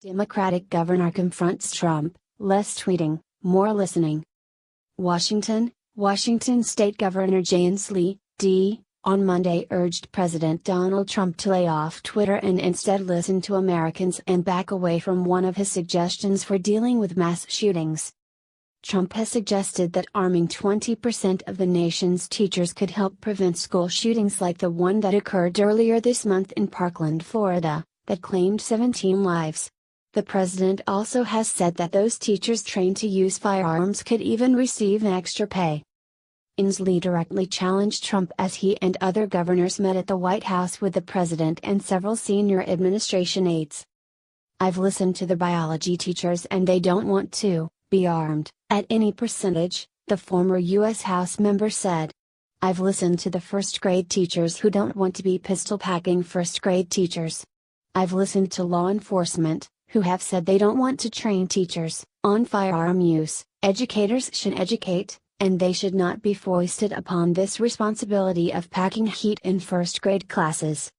Democratic governor confronts Trump, less tweeting, more listening. Washington State Governor James Lee, D., on Monday urged President Donald Trump to lay off Twitter and instead listen to Americans and back away from one of his suggestions for dealing with mass shootings. Trump has suggested that arming 20% of the nation's teachers could help prevent school shootings like the one that occurred earlier this month in Parkland, Florida, that claimed 17 lives. The president also has said that those teachers trained to use firearms could even receive extra pay. Inslee directly challenged Trump as he and other governors met at the White House with the president and several senior administration aides. "I've listened to the biology teachers and they don't want to be armed, at any percentage," the former U.S. House member said. "I've listened to the first grade teachers who don't want to be pistol packing first grade teachers. I've listened to law enforcement, who have said they don't want to train teachers on firearm use. Educators should educate, and they should not be foisted upon this responsibility of packing heat in first grade classes."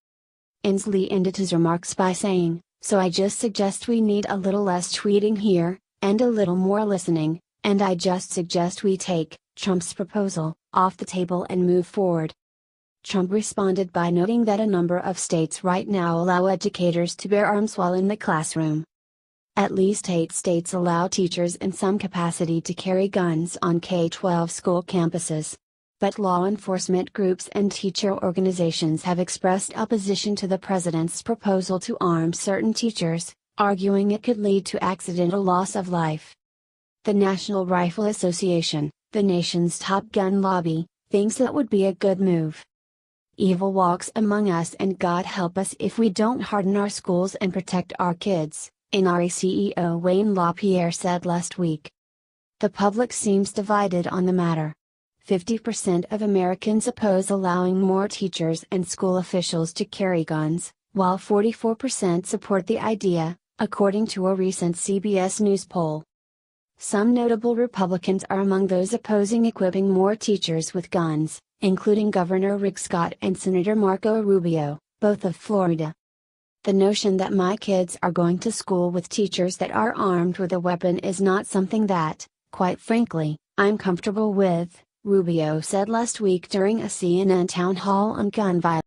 Inslee ended his remarks by saying, "So I just suggest we need a little less tweeting here, and a little more listening, and I just suggest we take Trump's proposal off the table and move forward." Trump responded by noting that a number of states right now allow educators to bear arms while in the classroom. At least 8 states allow teachers in some capacity to carry guns on K-12 school campuses. But law enforcement groups and teacher organizations have expressed opposition to the president's proposal to arm certain teachers, arguing it could lead to accidental loss of life. The National Rifle Association, the nation's top gun lobby, thinks that would be a good move. "Evil walks among us and God help us if we don't harden our schools and protect our kids," NRA CEO Wayne LaPierre said last week. The public seems divided on the matter. 50% of Americans oppose allowing more teachers and school officials to carry guns, while 44% support the idea, according to a recent CBS News poll. Some notable Republicans are among those opposing equipping more teachers with guns, including Governor Rick Scott and Senator Marco Rubio, both of Florida. "The notion that my kids are going to school with teachers that are armed with a weapon is not something that, quite frankly, I'm comfortable with," Rubio said last week during a CNN town hall on gun violence.